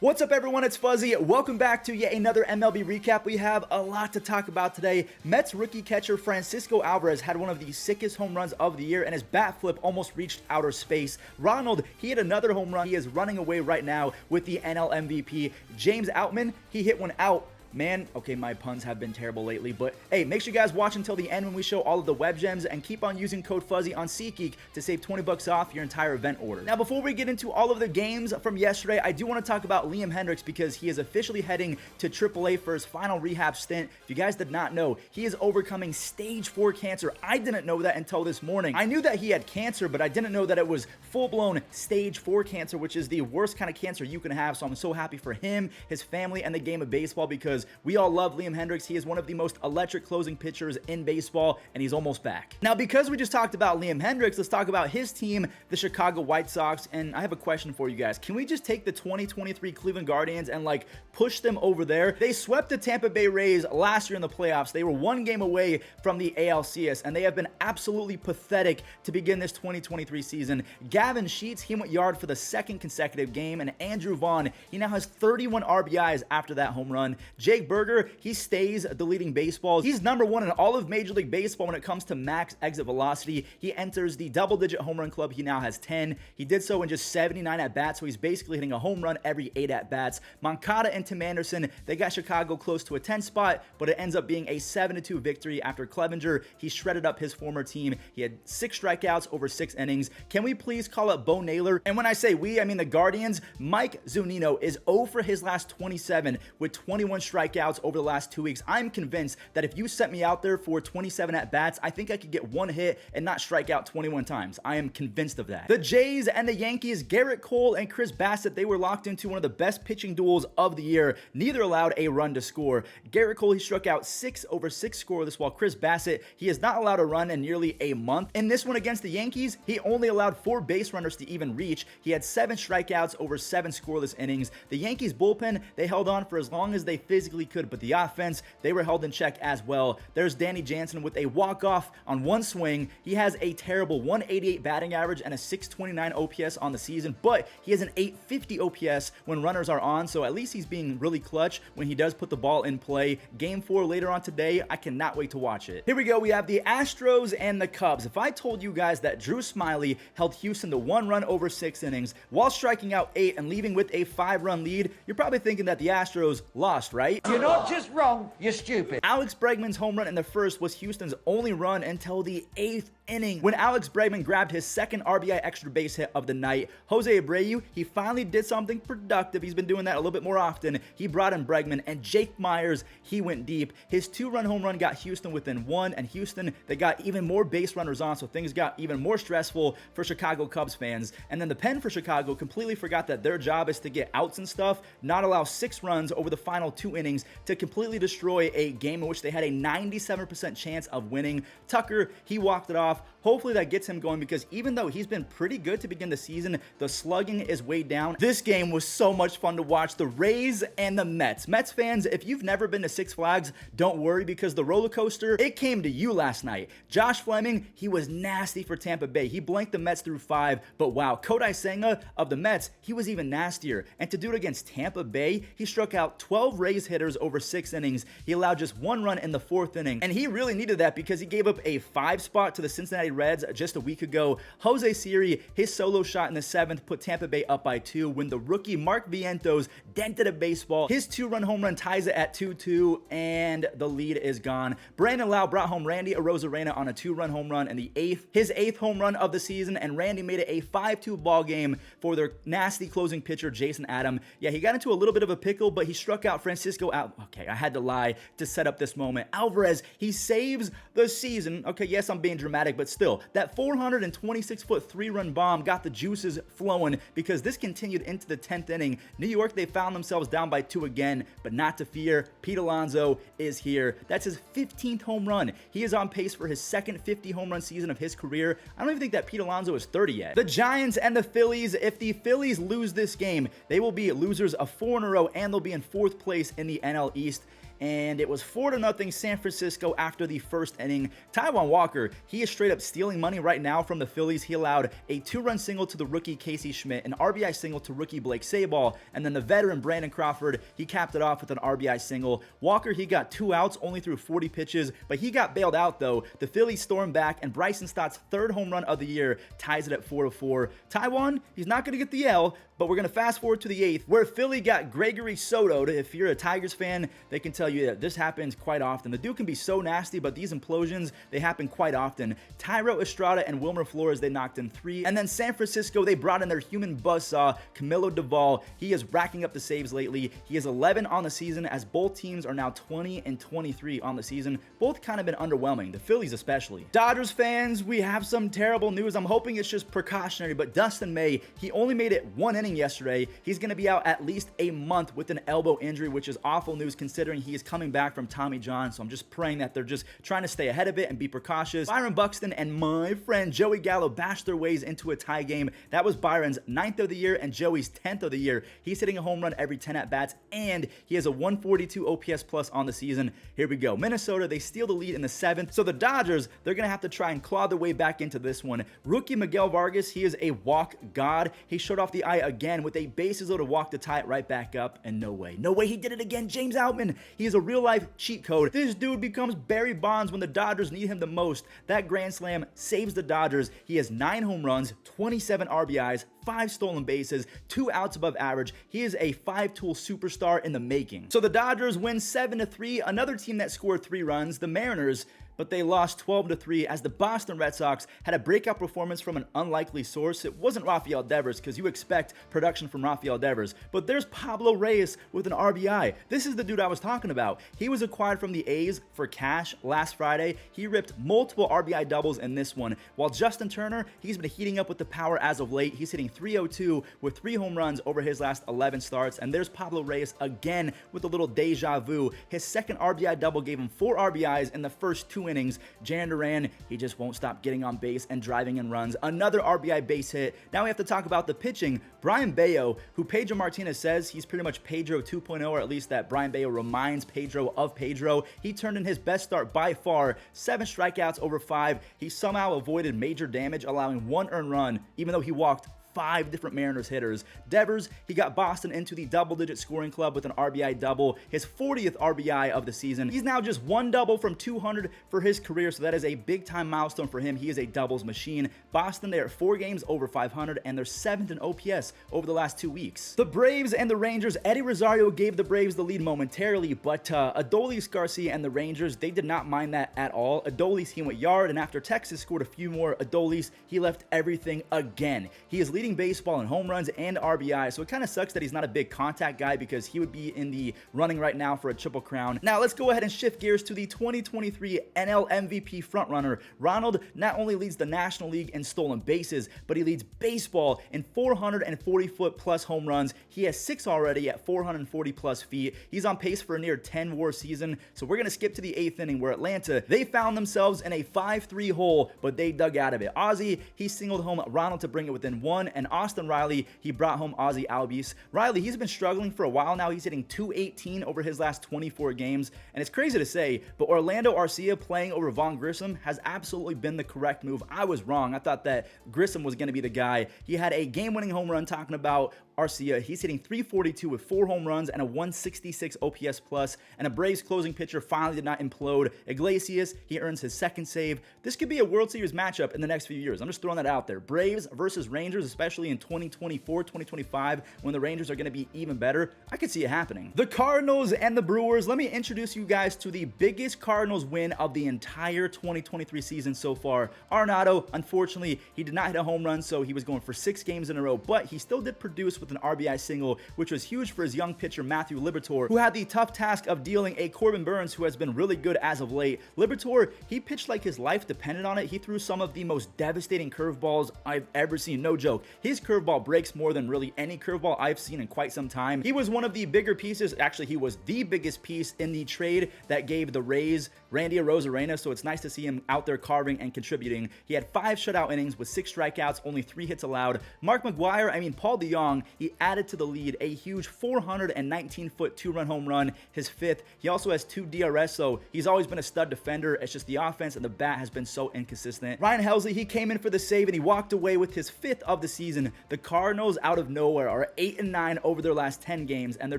What's up, everyone? It's Fuzzy. Welcome back to yet another MLB recap. We have a lot to talk about today. Mets rookie catcher Francisco Alvarez had one of the sickest home runs of the year, and his bat flip almost reached outer space. Ronald, he hit another home run. He is running away right now with the NL MVP. James Outman, he hit one out. Man, okay, my puns have been terrible lately, but hey, make sure you guys watch until the end when we show all of the web gems, and keep on using code Fuzzy on SeatGeek to save 20 bucks off your entire event order. Now, before we get into all of the games from yesterday, I do want to talk about Liam Hendriks because he is officially heading to AAA for his final rehab stint. If you guys did not know, he is overcoming stage 4 cancer. I didn't know that until this morning. I knew that he had cancer, but I didn't know that it was full-blown stage 4 cancer, which is the worst kind of cancer you can have. So I'm so happy for him, his family, and the game of baseball, because we all love Liam Hendriks. He is one of the most electric closing pitchers in baseball, and he's almost back. Now, because we just talked about Liam Hendriks, let's talk about his team, the Chicago White Sox, and I have a question for you guys. Can we just take the 2023 Cleveland Guardians and push them over there? They swept the Tampa Bay Rays last year in the playoffs. They were one game away from the ALCS, and they have been absolutely pathetic to begin this 2023 season. Gavin Sheets, he went yard for the second consecutive game, and Andrew Vaughn, he now has 31 RBIs after that home run. Jake Berger, he stays the leading baseball. He's number 1 in all of Major League Baseball when it comes to max exit velocity. He enters the double-digit home run club. He now has 10. He did so in just 79 at-bats, so he's basically hitting a home run every 8 at-bats. Moncada and Tim Anderson, they got Chicago close to a 10 spot, but it ends up being a 7-2 victory after Clevenger, he shredded up his former team. He had 6 strikeouts over 6 innings. Can we please call up Bo Naylor? And when I say we, I mean the Guardians. Mike Zunino is 0 for his last 27 with 21 strikeouts over the last 2 weeks. I'm convinced that if you set me out there for 27 at-bats, I think I could get one hit and not strike out 21 times. I am convinced of that. The Jays and the Yankees, Garrett Cole and Chris Bassett, they were locked into one of the best pitching duels of the year. Neither allowed a run to score. Garrett Cole, he struck out 6 over 6 scoreless, while Chris Bassett, he has not allowed a run in nearly a month. In this one against the Yankees, he only allowed 4 base runners to even reach. He had 7 strikeouts over 7 scoreless innings. The Yankees bullpen, they held on for as long as they physically could, but the offense, they were held in check as well. There's Danny Jansen with a walk-off on one swing. He has a terrible 188 batting average and a 629 OPS on the season, but he has an 850 OPS when runners are on, so at least he's being really clutch when he does put the ball in play. Game 4 later on today, I cannot wait to watch it. Here we go. We have the Astros and the Cubs. If I told you guys that Drew Smyly held Houston to 1 run over 6 innings while striking out 8 and leaving with a 5-run lead, you're probably thinking that the Astros lost, right? You're not just wrong, you're stupid. Alex Bregman's home run in the first was Houston's only run until the 8th inning, when Alex Bregman grabbed his second RBI extra base hit of the night. Jose Abreu, he finally did something productive. He's been doing that a little bit more often. He brought in Bregman, and Jake Myers, he went deep. His 2-run home run got Houston within 1, and Houston, they got even more base runners on, so things got even more stressful for Chicago Cubs fans. And then the pen for Chicago completely forgot that their job is to get outs and stuff, not allow 6 runs over the final 2 innings to completely destroy a game in which they had a 97% chance of winning. Tucker, he walked it off. Hopefully that gets him going, because even though he's been pretty good to begin the season, the slugging is way down. This game was so much fun to watch. The Rays and the Mets. Mets fans, if you've never been to Six Flags, don't worry, because the roller coaster, it came to you last night. Josh Fleming, he was nasty for Tampa Bay. He blanked the Mets through 5, but wow, Kodai Senga of the Mets, he was even nastier. And to do it against Tampa Bay, he struck out 12 Rays hitters over 6 innings. He allowed just 1 run in the 4th inning, and he really needed that because he gave up a 5 spot to the Cincinnati Reds just a week ago. Jose Siri, his solo shot in the 7th put Tampa Bay up by 2 when the rookie Mark Vientos dented a baseball. His 2-run home run ties it at 2-2, and the lead is gone. Brandon Lau brought home Randy Arozarena on a 2-run home run in the 8th, his 8th home run of the season, and Randy made it a 5-2 ball game for their nasty closing pitcher Jason Adam. Yeah, he got into a little bit of a pickle, but he struck out Francisco out. Okay, I had to lie to set up this moment. Alvarez, he saves the season. Okay, yes, I'm being dramatic, but still, that 426-foot 3-run bomb got the juices flowing, because this continued into the 10th inning. New York, they found themselves down by 2 again, but not to fear. Pete Alonso is here. That's his 15th home run. He is on pace for his second 50 home run season of his career. I don't even think that Pete Alonso is 30 yet. The Giants and the Phillies, if the Phillies lose this game, they will be losers of 4 in a row, and they'll be in 4th place in the NL East. and it was 4-0 San Francisco after the first inning. Taijuan Walker, he is straight up stealing money right now from the Phillies. He allowed a 2-run single to the rookie Casey Schmidt, an RBI single to rookie Blake Sabol, and then the veteran Brandon Crawford, he capped it off with an RBI single. Walker, he got 2 outs, only threw 40 pitches, but he got bailed out though. The Phillies stormed back, and Bryson Stott's 3rd home run of the year ties it at 4-4. Taijuan, he's not going to get the L, but we're going to fast forward to the 8th, where Philly got Gregory Soto'd. If you're a Tigers fan, they can tell you that this happens quite often. The dude can be so nasty, but these implosions, they happen quite often. Thairo Estrada and Wilmer Flores, they knocked in 3. And then San Francisco, they brought in their human buzzsaw, Camilo Doval. He is racking up the saves lately. He is 11 on the season, as both teams are now 20 and 23 on the season. Both kind of been underwhelming, the Phillies especially. Dodgers fans, we have some terrible news. I'm hoping it's just precautionary, but Dustin May, he only made it 1 inning yesterday. He's going to be out at least a month with an elbow injury, which is awful news considering he is coming back from Tommy John. So I'm just praying that they're just trying to stay ahead of it and be precautious. Byron Buxton and my friend Joey Gallo bashed their ways into a tie game. That was Byron's 9th of the year and Joey's 10th of the year. He's hitting a home run every 10 at-bats, and he has a 142 OPS plus on the season. Here we go. Minnesota, they steal the lead in the 7th. So the Dodgers, they're going to have to try and claw their way back into this one. Rookie Miguel Vargas, he is a walk god. He showed off the eye again with a bases loaded walk to tie it right back up, and no way he did it again. James Outman, he is a real life cheat code. This dude becomes Barry Bonds when the Dodgers need him the most. That grand slam saves the Dodgers. He has 9 home runs, 27 RBIs, 5 stolen bases, 2 outs above average. He is a 5-tool superstar in the making. So the Dodgers win 7-3. Another team that scored 3 runs, the Mariners, but they lost 12-3 as the Boston Red Sox had a breakout performance from an unlikely source. It wasn't Rafael Devers, because you expect production from Rafael Devers, but there's Pablo Reyes with an RBI. This is the dude I was talking about. He was acquired from the A's for cash last Friday. He ripped multiple RBI doubles in this one, while Justin Turner, he's been heating up with the power as of late. He's hitting .302 with 3 home runs over his last 11 starts, and there's Pablo Reyes again with a little deja vu. His 2nd RBI double gave him 4 RBIs in the first 2 innings. Jarren Duran, he just won't stop getting on base and driving in runs. Another RBI base hit. Now we have to talk about the pitching. Brian Bayo, who Pedro Martinez says he's pretty much Pedro 2.0, or at least that Brian Bayo reminds Pedro of Pedro. He turned in his best start by far, 7 strikeouts over 5. He somehow avoided major damage, allowing 1 earned run, even though he walked 5 different Mariners hitters. Devers, he got Boston into the double-digit scoring club with an RBI double, his 40th RBI of the season. He's now just 1 double from 200 for his career, so that is a big-time milestone for him. He is a doubles machine. Boston, they're 4 games over 500, and they're 7th in OPS over the last 2 weeks. The Braves and the Rangers, Eddie Rosario gave the Braves the lead momentarily, but Adolis Garcia and the Rangers, they did not mind that at all. Adolis, he went yard, and after Texas scored a few more, Adolis, he left everything again. He is leading baseball in home runs and RBI, so it kind of sucks that he's not a big contact guy, because he would be in the running right now for a Triple Crown. Now let's go ahead and shift gears to the 2023 NL MVP frontrunner. Ronald not only leads the National League in stolen bases, but he leads baseball in 440-foot plus home runs. He has 6 already at 440 plus feet. He's on pace for a near 10 WAR season. So we're going to skip to the 8th inning, where Atlanta, they found themselves in a 5-3 hole, but they dug out of it. Ozzie, he singled home Ronald to bring it within 1, and Austin Riley, he brought home Ozzie Albies. Riley, he's been struggling for a while now. He's hitting .218 over his last 24 games, and it's crazy to say, but Orlando Arcia playing over Vaughn Grissom has absolutely been the correct move. I was wrong. I thought that Grissom was going to be the guy. He had a game-winning home run, talking about Arcia. He's hitting .342 with 4 home runs and a 166 OPS plus, and a Braves closing pitcher finally did not implode. Iglesias, he earns his 2nd save. This could be a World Series matchup in the next few years. I'm just throwing that out there. Braves versus Rangers, especially in 2024, 2025, when the Rangers are going to be even better. I could see it happening. The Cardinals and the Brewers. Let me introduce you guys to the biggest Cardinals win of the entire 2023 season so far. Arenado, unfortunately, he did not hit a home run, so he was going for 6 games in a row, but he still did produce with an RBI single, which was huge for his young pitcher Matthew Liberatore, who had the tough task of dealing a Corbin Burns, who has been really good as of late. Liberatore, he pitched like his life depended on it. He threw some of the most devastating curveballs I've ever seen. No joke. His curveball breaks more than really any curveball I've seen in quite some time. He was one of the bigger pieces. Actually, he was the biggest piece in the trade that gave the Rays Randy Arozarena, so it's nice to see him out there carving and contributing. He had 5 shutout innings with 6 strikeouts, only 3 hits allowed. Mark McGwire, Paul DeYoung, He added to the lead a huge 419-foot two-run home run, his 5th. He also has 2 DRS, so he's always been a stud defender. It's just the offense and the bat has been so inconsistent. Ryan Helsley, he came in for the save and he walked away with his 5th of the season. The Cardinals, out of nowhere, are 8-9 over their last 10 games, and they're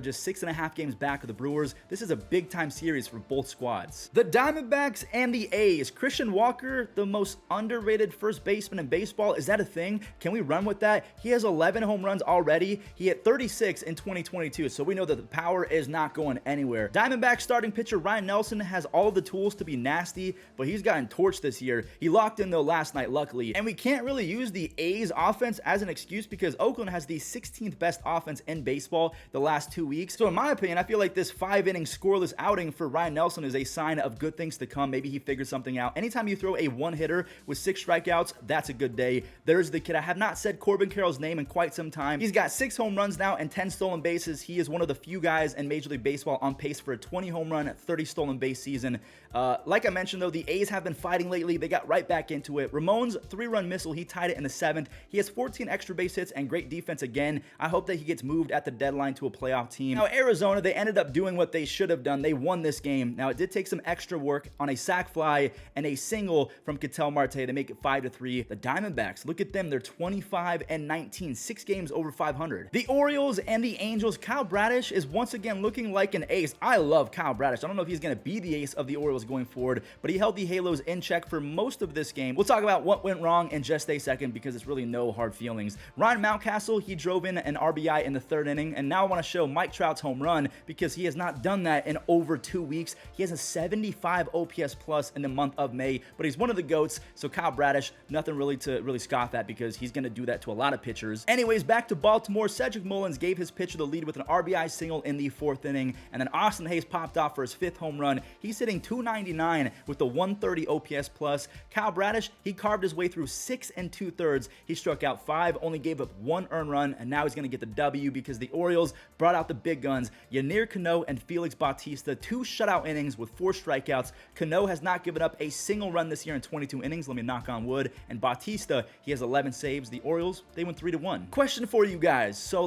just 6.5 games back of the Brewers. This is a big-time series for both squads. The Diamondbacks and the A's. Christian Walker, the most underrated first baseman in baseball. Is that a thing? Can we run with that? He has 11 home runs already. He hit 36 in 2022, so we know that the power is not going anywhere. Diamondbacks starting pitcher Ryan Nelson has all the tools to be nasty, but he's gotten torched this year. He locked in though last night, luckily. And we can't really use the A's offense as an excuse because Oakland has the 16th best offense in baseball the last 2 weeks. So in my opinion, I feel like this 5-inning scoreless outing for Ryan Nelson is a sign of good things to come. Maybe he figured something out. Anytime you throw a one-hitter with 6 strikeouts, that's a good day. There's the kid. I have not said Corbin Carroll's name in quite some time. He's got 6 home runs now and 10 stolen bases. He is one of the few guys in Major League Baseball on pace for a 20 home run, 30 stolen base season. Like I mentioned though, the A's have been fighting lately. They got right back into it. Ramon's 3-run missile, he tied it in the 7th. He has 14 extra base hits and great defense again. I hope that he gets moved at the deadline to a playoff team. Now Arizona, they ended up doing what they should have done. They won this game. Now it did take some extra work on a sac fly and a single from Ketel Marte to make it 5-3. The Diamondbacks, look at them. They're 25-19, 6 games over 500. The Orioles and the Angels. Kyle Bradish is once again looking like an ace. I love Kyle Bradish. I don't know if he's going to be the ace of the Orioles going forward, but he held the Halos in check for most of this game. We'll talk about what went wrong in just a second because it's really no hard feelings. Ryan Mountcastle, he drove in an RBI in the 3rd inning, and now I want to show Mike Trout's home run because he has not done that in over 2 weeks. He has a 75 OPS plus in the month of May, but he's one of the GOATs, so Kyle Bradish, nothing really to scoff at because he's going to do that to a lot of pitchers. Anyways, back to Baltimore. Cedric Mullins gave his pitcher the lead with an RBI single in the 4th inning, and then Austin Hayes popped off for his 5th home run. He's hitting .299 with the 130 OPS plus. Kyle Bradish, he carved his way through 6 2/3. He struck out 5, only gave up 1 earned run, and now he's going to get the W because the Orioles brought out the big guns. Yanir Cano and Felix Bautista, 2 shutout innings with 4 strikeouts. Cano has not given up a single run this year in 22 innings. Let me knock on wood. And Bautista, he has 11 saves. The Orioles, they went 3-1. Question for you guys. So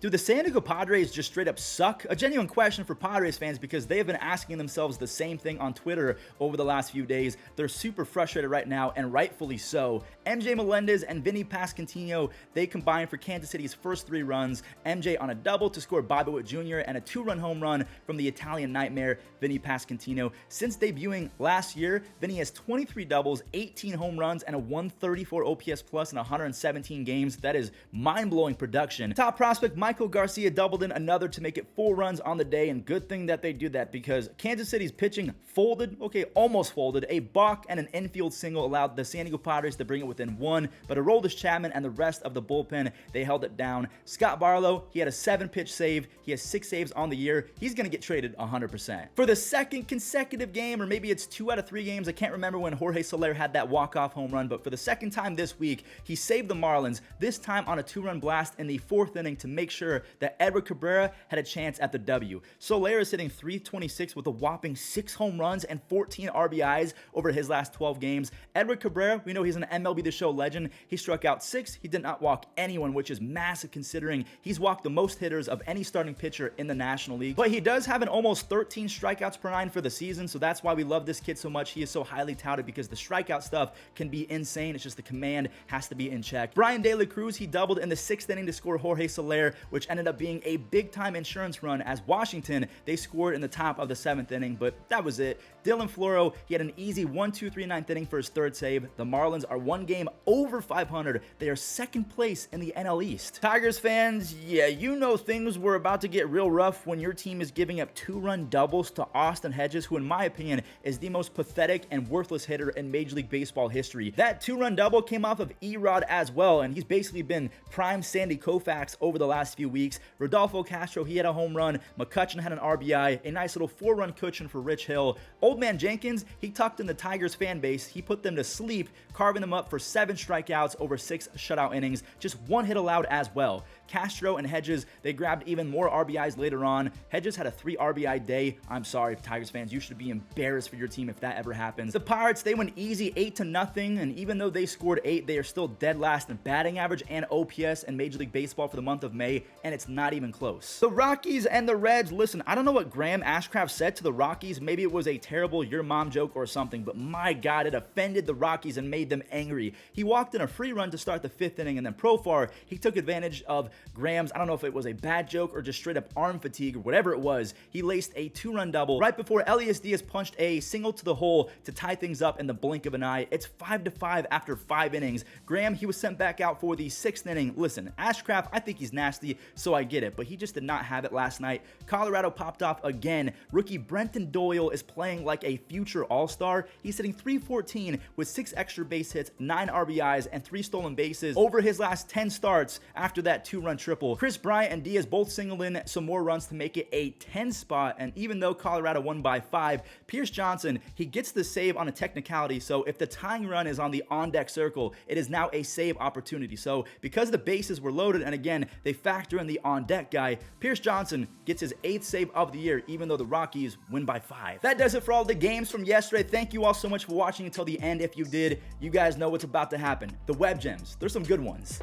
do the San Diego Padres just straight up suck? A genuine question for Padres fans because they have been asking themselves the same thing on Twitter over the last few days. They're super frustrated right now, and rightfully so. MJ Melendez and Vinny Pasquantino, they combined for Kansas City's first 3 runs. MJ on a double to score Bobby Witt Jr. and a 2-run home run from the Italian nightmare, Vinny Pasquantino. Since debuting last year, Vinny has 23 doubles, 18 home runs, and a 134 OPS plus in 117 games. That is mind-blowing production. Top prospect Michael Garcia doubled in another to make it 4 runs on the day, and good thing that they did that because Kansas City's pitching folded, almost folded. A balk and an infield single allowed the San Diego Padres to bring it within 1, but Aroldis Chapman and the rest of the bullpen, they held it down. Scott Barlow, he had a 7-pitch save. He has 6 saves on the year. He's going to get traded 100%. For the 2nd consecutive game, or maybe it's 2 out of 3 games, I can't remember when Jorge Soler had that walk-off home run, but for the 2nd time this week, he saved the Marlins, this time on a 2-run blast in the 4th inning to make sure that Edward Cabrera had a chance at the W. Soler is hitting .326 with a whopping 6 home runs and 14 RBIs over his last 12 games. Edward Cabrera, we know he's an MLB The Show legend. He struck out 6. He did not walk anyone, which is massive considering he's walked the most hitters of any starting pitcher in the National League. But he does have an almost 13 strikeouts per 9 for the season, so that's why we love this kid so much. He is so highly touted because the strikeout stuff can be insane. It's just the command has to be in check. Brian De La Cruz, he doubled in the 6th inning to score Jorge Soler, which ended up being a big-time insurance run as Washington, they scored in the top of the 7th inning, but that was it. Dylan Floro, he had an easy 1-2-3 9th inning for his 3rd save. The Marlins are 1 game over 500. They are 2nd place in the NL East. Tigers fans, yeah, you know things were about to get real rough when your team is giving up 2-run doubles to Austin Hedges, who in my opinion is the most pathetic and worthless hitter in Major League Baseball history. That 2-run double came off of Erod as well, and he's basically been prime Sandy Koufax over the last few weeks. Rodolfo Castro, he had a home run. McCutchen had an RBI, a nice little 4-run cushion for Rich Hill. Old man Jenkins, he tucked in the Tigers fan base. He put them to sleep, carving them up for 7 strikeouts over 6 shutout innings, just 1 hit allowed as well. Castro and Hedges, they grabbed even more RBIs later on. Hedges had a 3 RBI day. I'm sorry, Tigers fans, you should be embarrassed for your team if that ever happens. The Pirates, they went easy 8-0, and even though they scored 8, they are still dead last in batting average and OPS in Major League Baseball for the month of May, and it's not even close. The Rockies and the Reds, listen, I don't know what Graham Ashcraft said to the Rockies. Maybe it was a terrible your mom joke or something, but my God, it offended the Rockies and made them angry. He walked in a free run to start the 5th inning, and then profar, he took advantage of Graham's, I don't know if it was a bad joke or just straight up arm fatigue or whatever it was. He laced a 2-run double right before Elias Diaz punched a single to the hole to tie things up in the blink of an eye. It's 5-5 after 5 innings. Graham, he was sent back out for the 6th inning. Listen, Ashcraft, I think he's nasty, so I get it, but he just did not have it last night. Colorado popped off again. Rookie Brenton Doyle is playing like a future all-star. He's hitting .314 with 6 extra base hits, 9 RBIs, and 3 stolen bases over his last 10 starts after that 2-run triple. Chris Bryant and Diaz both singled in some more runs to make it a 10 spot, and even though Colorado won by 5, Pierce Johnson, he gets the save on a technicality, so if the tying run is on the on-deck circle, it is now a save opportunity. So because the bases were loaded, and again, they factor in the on-deck guy, Pierce Johnson gets his 8th save of the year, even though the Rockies win by 5. That does it for all the games from yesterday. Thank you all so much for watching until the end. If you did, you guys know what's about to happen. The web gems, there's some good ones.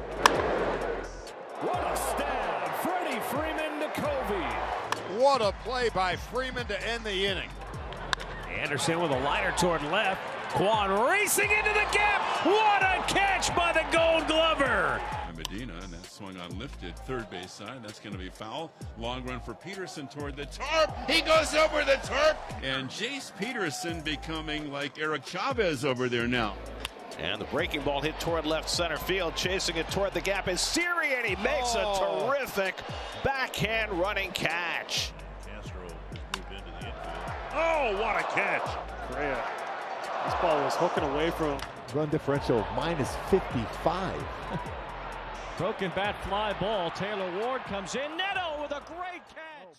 What a stab, Freddie Freeman to Covey. What a play by Freeman to end the inning. Anderson with a liner toward left. Quan racing into the gap. What a catch by the Gold Glover. Medina, and that swung on lifted third base side. That's going to be foul. Long run for Peterson toward the tarp. He goes over the tarp. And Jace Peterson becoming like Eric Chavez over there now. And the breaking ball hit toward left center field. Chasing it toward the gap is Siri, and he makes a terrific backhand running catch. Castro has moved into the infield. Oh, what a catch. Correa. This ball was hooking away from run differential -55. Broken bat fly ball. Taylor Ward comes in. Neto with a great catch.